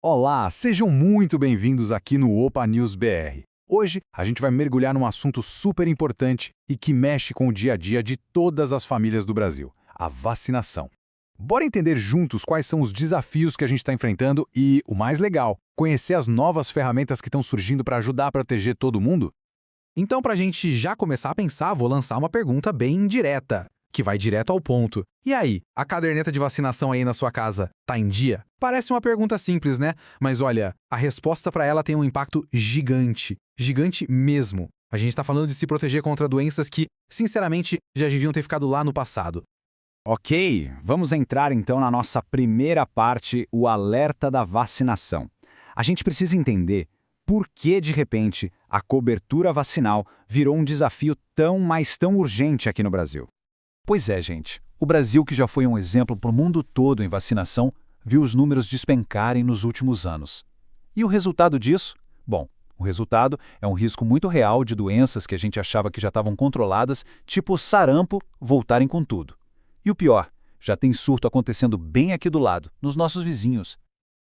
Olá, sejam muito bem-vindos aqui no Opa News BR. Hoje a gente vai mergulhar num assunto super importante e que mexe com o dia a dia de todas as famílias do Brasil: a vacinação. Bora entender juntos quais são os desafios que a gente está enfrentando e, o mais legal, conhecer as novas ferramentas que estão surgindo para ajudar a proteger todo mundo? Então, para a gente já começar a pensar, vou lançar uma pergunta bem direta, que vai direto ao ponto. E aí, a caderneta de vacinação aí na sua casa tá em dia? Parece uma pergunta simples, né? Mas olha, a resposta para ela tem um impacto gigante. Gigante mesmo. A gente está falando de se proteger contra doenças que, sinceramente, já deviam ter ficado lá no passado. Ok, vamos entrar então na nossa primeira parte, o alerta da vacinação. A gente precisa entender por que, de repente, a cobertura vacinal virou um desafio tão urgente aqui no Brasil. Pois é, gente. O Brasil, que já foi um exemplo para o mundo todo em vacinação, viu os números despencarem nos últimos anos. E o resultado disso? Bom, o resultado é um risco muito real de doenças que a gente achava que já estavam controladas, tipo sarampo, voltarem com tudo. E o pior, já tem surto acontecendo bem aqui do lado, nos nossos vizinhos.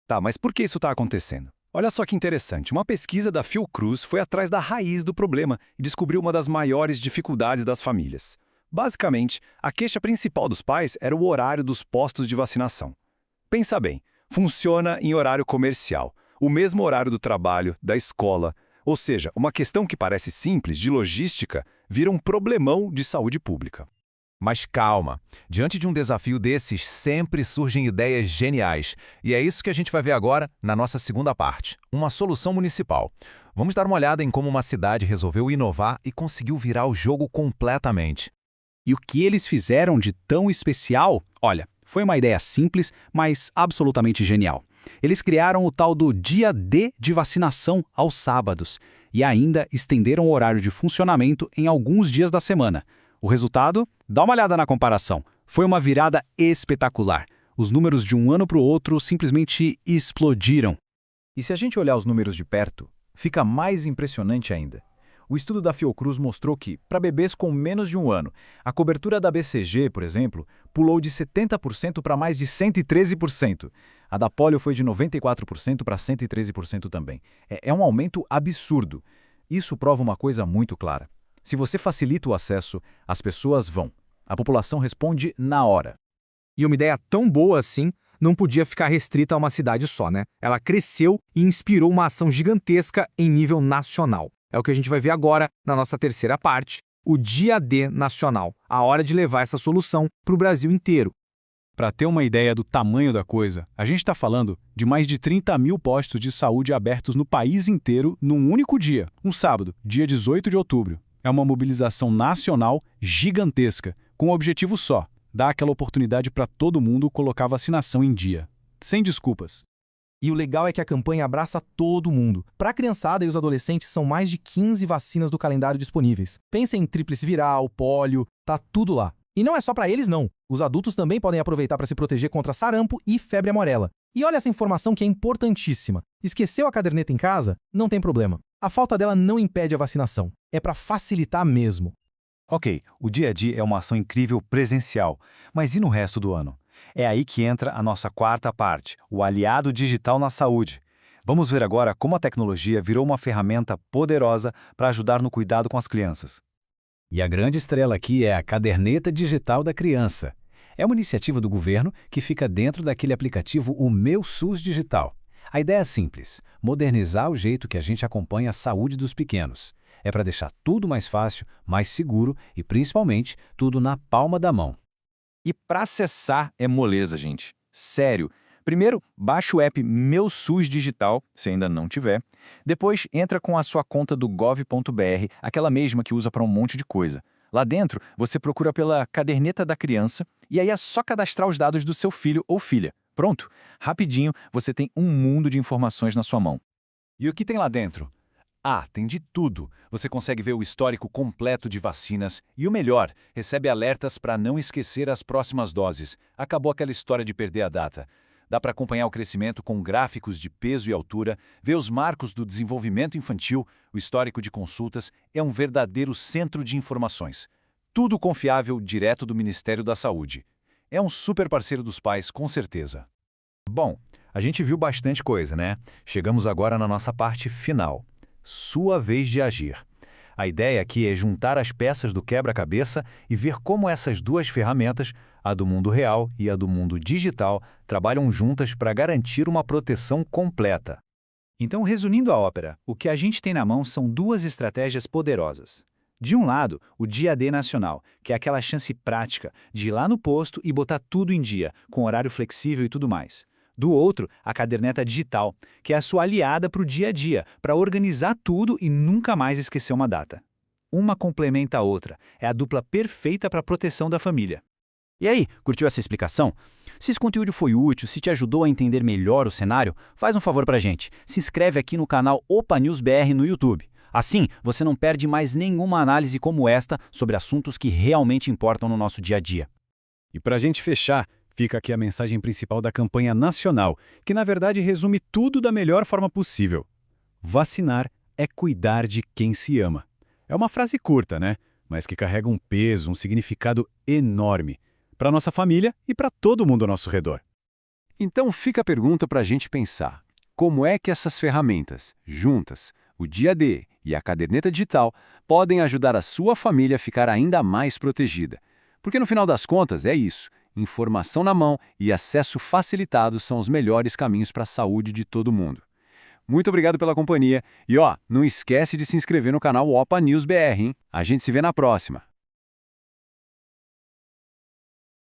Tá, mas por que isso está acontecendo? Olha só que interessante, uma pesquisa da Fiocruz foi atrás da raiz do problema e descobriu uma das maiores dificuldades das famílias. Basicamente, a queixa principal dos pais era o horário dos postos de vacinação. Pensa bem, funciona em horário comercial, o mesmo horário do trabalho, da escola, ou seja, uma questão que parece simples de logística vira um problemão de saúde pública. Mas calma, diante de um desafio desses sempre surgem ideias geniais. E é isso que a gente vai ver agora na nossa segunda parte, uma solução municipal. Vamos dar uma olhada em como uma cidade resolveu inovar e conseguiu virar o jogo completamente. E o que eles fizeram de tão especial? Olha, foi uma ideia simples, mas absolutamente genial. Eles criaram o tal do Dia D de vacinação aos sábados e ainda estenderam o horário de funcionamento em alguns dias da semana. O resultado? Dá uma olhada na comparação. Foi uma virada espetacular. Os números de um ano para o outro simplesmente explodiram. E se a gente olhar os números de perto, fica mais impressionante ainda. O estudo da Fiocruz mostrou que, para bebês com menos de um ano, a cobertura da BCG, por exemplo, pulou de 70% para mais de 113%. A da polio foi de 94% para 113% também. É um aumento absurdo. Isso prova uma coisa muito clara. Se você facilita o acesso, as pessoas vão. A população responde na hora. E uma ideia tão boa assim não podia ficar restrita a uma cidade só, né? Ela cresceu e inspirou uma ação gigantesca em nível nacional. É o que a gente vai ver agora na nossa terceira parte, o Dia D Nacional, a hora de levar essa solução para o Brasil inteiro. Para ter uma ideia do tamanho da coisa, a gente está falando de mais de 30 mil postos de saúde abertos no país inteiro num único dia, um sábado, dia 18 de outubro. É uma mobilização nacional gigantesca, com um objetivo só: dar aquela oportunidade para todo mundo colocar a vacinação em dia. Sem desculpas. E o legal é que a campanha abraça todo mundo. Para a criançada e os adolescentes, são mais de 15 vacinas do calendário disponíveis. Pensa em tríplice viral, pólio, tá tudo lá. E não é só para eles, não. Os adultos também podem aproveitar para se proteger contra sarampo e febre amarela. E olha essa informação que é importantíssima. Esqueceu a caderneta em casa? Não tem problema. A falta dela não impede a vacinação. É para facilitar mesmo. Ok, o dia a dia é uma ação incrível presencial, mas e no resto do ano? É aí que entra a nossa quarta parte, o aliado digital na saúde. Vamos ver agora como a tecnologia virou uma ferramenta poderosa para ajudar no cuidado com as crianças. E a grande estrela aqui é a Caderneta Digital da Criança. É uma iniciativa do governo que fica dentro daquele aplicativo O Meu SUS Digital. A ideia é simples: modernizar o jeito que a gente acompanha a saúde dos pequenos. É para deixar tudo mais fácil, mais seguro e, principalmente, tudo na palma da mão. E para acessar é moleza, gente. Sério. Primeiro, baixa o app Meu SUS Digital, se ainda não tiver. Depois, entra com a sua conta do gov.br, aquela mesma que usa para um monte de coisa. Lá dentro, você procura pela caderneta da criança e aí é só cadastrar os dados do seu filho ou filha. Pronto. Rapidinho, você tem um mundo de informações na sua mão. E o que tem lá dentro? Ah, tem de tudo. Você consegue ver o histórico completo de vacinas e o melhor, recebe alertas para não esquecer as próximas doses. Acabou aquela história de perder a data. Dá para acompanhar o crescimento com gráficos de peso e altura, ver os marcos do desenvolvimento infantil, o histórico de consultas, é um verdadeiro centro de informações. Tudo confiável direto do Ministério da Saúde. É um super parceiro dos pais, com certeza. Bom, A gente viu bastante coisa, né? Chegamos agora na nossa parte final. Sua vez de agir. A ideia aqui é juntar as peças do quebra-cabeça e ver como essas duas ferramentas, a do mundo real e a do mundo digital, trabalham juntas para garantir uma proteção completa. Então, resumindo a ópera, o que a gente tem na mão são duas estratégias poderosas. De um lado, o Dia D Nacional, que é aquela chance prática de ir lá no posto e botar tudo em dia, com horário flexível e tudo mais. Do outro, a caderneta digital, que é a sua aliada para o dia a dia, para organizar tudo e nunca mais esquecer uma data. Uma complementa a outra, é a dupla perfeita para a proteção da família. E aí, curtiu essa explicação? Se esse conteúdo foi útil, se te ajudou a entender melhor o cenário, faz um favor pra gente. Se inscreve aqui no canal Opa News BR no YouTube. Assim, você não perde mais nenhuma análise como esta sobre assuntos que realmente importam no nosso dia a dia. E para a gente fechar, fica aqui a mensagem principal da campanha nacional, que na verdade resume tudo da melhor forma possível. Vacinar é cuidar de quem se ama. É uma frase curta, né? Mas que carrega um peso, um significado enorme para nossa família e para todo mundo ao nosso redor. Então fica a pergunta para a gente pensar. Como é que essas ferramentas, juntas, o Dia D e a caderneta digital, podem ajudar a sua família a ficar ainda mais protegida? Porque no final das contas é isso. Informação na mão e acesso facilitado são os melhores caminhos para a saúde de todo mundo. Muito obrigado pela companhia e não esquece de se inscrever no canal Opa News BR, hein? A gente se vê na próxima.